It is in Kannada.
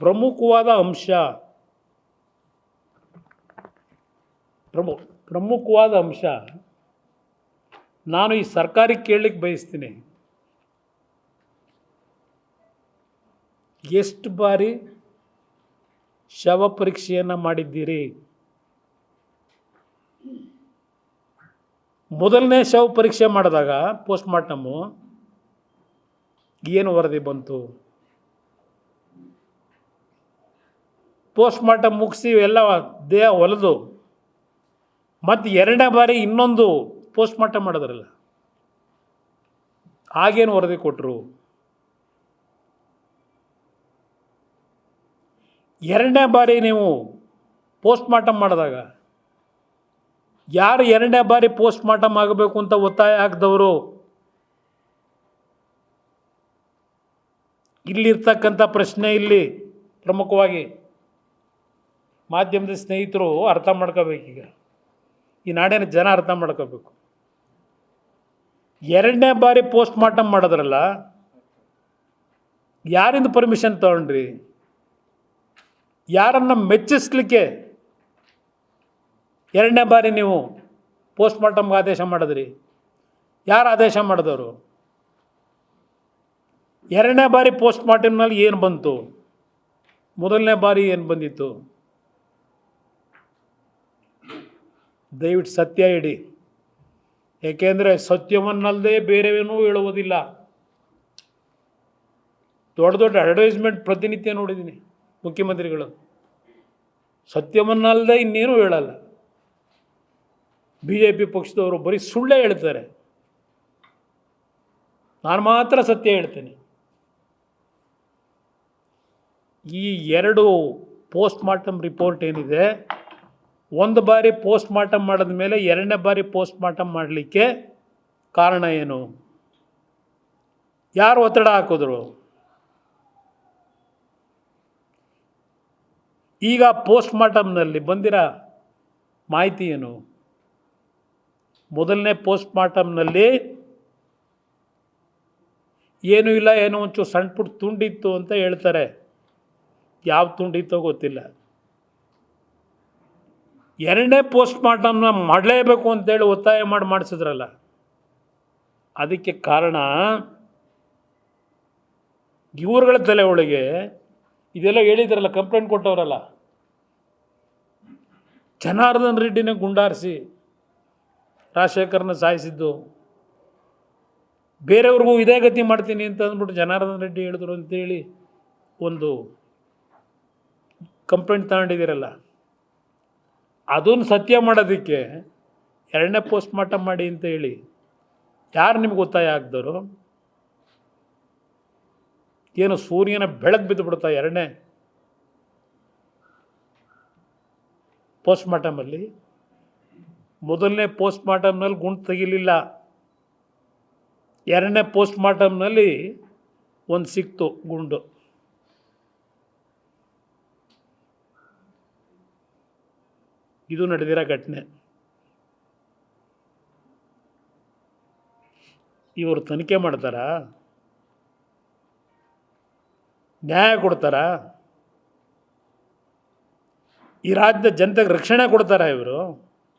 ಪ್ರಮುಖವಾದ ಅಂಶ ಪ್ರಮುಖವಾದ ಅಂಶ ನಾನು ಈ ಸರ್ಕಾರಕ್ಕೆ ಕೇಳಲಿಕ್ಕೆ ಬಯಸ್ತೀನಿ. ಎಷ್ಟು ಬಾರಿ ಶವ ಪರೀಕ್ಷೆಯನ್ನು ಮಾಡಿದ್ದೀರಿ? ಮೊದಲನೇ ಶವ ಪರೀಕ್ಷೆ ಮಾಡಿದಾಗ ಪೋಸ್ಟ್ ಮಾರ್ಟಮು ಏನು ವರದಿ ಬಂತು? ಪೋಸ್ಟ್ ಮಾರ್ಟಮ್ ಮುಗಿಸಿ ಎಲ್ಲ ದೇಹ ಹೊಲಿದು ಮತ್ತು ಎರಡನೇ ಬಾರಿ ಇನ್ನೊಂದು ಪೋಸ್ಟ್ ಮಾರ್ಟಮ್ ಮಾಡಿದ್ರಲ್ಲ, ಆಗೇನು ವರದಿ ಕೊಟ್ಟರು? ಎರಡನೇ ಬಾರಿ ನೀವು ಪೋಸ್ಟ್ ಮಾರ್ಟಮ್ ಮಾಡಿದಾಗ ಯಾರು ಎರಡನೇ ಬಾರಿ ಪೋಸ್ಟ್ ಮಾರ್ಟಮ್ ಆಗಬೇಕು ಅಂತ ಒತ್ತಾಯ ಹಾಕಿದವರು? ಇಲ್ಲಿರ್ತಕ್ಕಂಥ ಪ್ರಶ್ನೆ ಇಲ್ಲಿ ಪ್ರಮುಖವಾಗಿ ಮಾಧ್ಯಮದ ಸ್ನೇಹಿತರು ಅರ್ಥ ಮಾಡ್ಕೋಬೇಕೀಗ, ಈ ನಾಡಿನ ಜನ ಅರ್ಥ ಮಾಡ್ಕೋಬೇಕು. ಎರಡನೇ ಬಾರಿ ಪೋಸ್ಟ್ ಮಾರ್ಟಮ್ ಮಾಡಿದ್ರಲ್ಲ, ಯಾರಿಂದ ಪರ್ಮಿಷನ್ ತಗೊಂಡ್ರಿ? ಯಾರನ್ನು ಮೆಚ್ಚಿಸ್ಲಿಕ್ಕೆ ಎರಡನೇ ಬಾರಿ ನೀವು ಪೋಸ್ಟ್ ಮಾರ್ಟಮ್ಗೆ ಆದೇಶ ಮಾಡಿದ್ರಿ? ಯಾರು ಆದೇಶ ಮಾಡಿದವರು? ಎರಡನೇ ಬಾರಿ ಪೋಸ್ಟ್ ಮಾರ್ಟಮ್ನಲ್ಲಿ ಏನು ಬಂತು? ಮೊದಲನೇ ಬಾರಿ ಏನು ಬಂದಿತ್ತು? ದಯವಿಟ್ಟು ಸತ್ಯ ಹೇಳಿ, ಏಕೆಂದರೆ ಸತ್ಯವನ್ನಲ್ಲದೆ ಬೇರೆವೇನೂ ಹೇಳುವುದಿಲ್ಲ. ದೊಡ್ಡ ದೊಡ್ಡ ಅಡ್ವರ್ಟೈಸ್ಮೆಂಟ್ ಪ್ರತಿನಿತ್ಯ ನೋಡಿದ್ದೀನಿ ಮುಖ್ಯಮಂತ್ರಿಗಳು, ಸತ್ಯವನ್ನಲ್ಲದೆ ಇನ್ನೇನು ಹೇಳಲ್ಲ. BJP ಪಕ್ಷದವರು ಬರೀ ಸುಳ್ಳೇ ಹೇಳ್ತಾರೆ, ನಾನು ಮಾತ್ರ ಸತ್ಯ ಹೇಳ್ತೇನೆ. ಈ ಎರಡು ಪೋಸ್ಟ್ ಮಾರ್ಟಮ್ ರಿಪೋರ್ಟ್ ಏನಿದೆ, ಒಂದು ಬಾರಿ ಪೋಸ್ಟ್ ಮಾರ್ಟಮ್ ಮಾಡಿದ ಮೇಲೆ ಎರಡನೇ ಬಾರಿ ಪೋಸ್ಟ್ ಮಾರ್ಟಮ್ ಮಾಡಲಿಕ್ಕೆ ಕಾರಣ ಏನು? ಯಾರು ಒತ್ತಡ ಹಾಕಿದ್ರು? ಈಗ ಪೋಸ್ಟ್ ಮಾರ್ಟಮ್ನಲ್ಲಿ ಬಂದಿರೋ ಮಾಹಿತಿ ಏನು? ಮೊದಲನೇ ಪೋಸ್ಟ್ ಮಾರ್ಟಮ್ನಲ್ಲಿ ಏನೂ ಇಲ್ಲ, ಏನೋ ಒಂಚೂರು ಸಣ್ಣ ಪುಟ್ಟ ತುಂಡಿತ್ತು ಅಂತ ಹೇಳ್ತಾರೆ. ಯಾವ ತುಂಡಿತ್ತೋ ಗೊತ್ತಿಲ್ಲ. ಎರಡನೇ ಪೋಸ್ಟ್ ಮಾರ್ಟಮ್ನ ಮಾಡಲೇಬೇಕು ಅಂತೇಳಿ ಒತ್ತಾಯ ಮಾಡಿಸಿದ್ರಲ್ಲ, ಅದಕ್ಕೆ ಕಾರಣ ಇವ್ರುಗಳ ತಲೆ ಒಳಗೆ ಇದೆಲ್ಲ ಹೇಳಿದ್ರಲ್ಲ, ಕಂಪ್ಲೇಂಟ್ ಕೊಟ್ಟವರಲ್ಲ, ಜನಾರ್ದನ್ ರೆಡ್ಡಿನ ಗುಂಡಾರಿಸಿ ರಾಜಶೇಖರನ ಸಾಯಿಸಿದ್ದು, ಬೇರೆಯವ್ರಿಗೂ ಇದೇ ಗತಿ ಮಾಡ್ತೀನಿ ಅಂತ ಅಂದ್ಬಿಟ್ಟು ಜನಾರ್ದನ್ ರೆಡ್ಡಿ ಹೇಳಿದ್ರು ಅಂತೇಳಿ ಒಂದು ಕಂಪ್ಲೇಂಟ್ ತಗೊಂಡಿದ್ದೀರಲ್ಲ, ಅದನ್ನು ಸತ್ಯ ಮಾಡೋದಕ್ಕೆ ಎರಡನೇ ಪೋಸ್ಟ್ ಮಾರ್ಟಮ್ ಮಾಡಿ ಅಂತ ಹೇಳಿ ಯಾರು ನಿಮ್ಗೆ ಒತ್ತಾಯ ಹಾಕಿದವರು? ಏನು ಸೂರ್ಯನ ಬೆಳಕು ಬಿದ್ದು ಬಿಡುತ್ತಾ ಎರಡನೇ ಪೋಸ್ಟ್ ಮಾರ್ಟಮಲ್ಲಿ? ಮೊದಲನೇ ಪೋಸ್ಟ್ ಮಾರ್ಟಮ್ನಲ್ಲಿ ಗುಂಡು ತೆಗಿಲಿಲ್ಲ, ಎರಡನೇ ಪೋಸ್ಟ್ ಮಾರ್ಟಮ್ನಲ್ಲಿ ಒಂದು ಸಿಕ್ತು ಗುಂಡು. ಇದು ನಡೆದಿರೋ ಘಟನೆ. ಇವರು ತನಿಖೆ ಮಾಡ್ತಾರಾ? ನ್ಯಾಯ ಕೊಡ್ತಾರಾ? ಈ ರಾಜ್ಯದ ಜನತೆಗೆ ರಕ್ಷಣೆ ಕೊಡ್ತಾರಾ ಇವರು?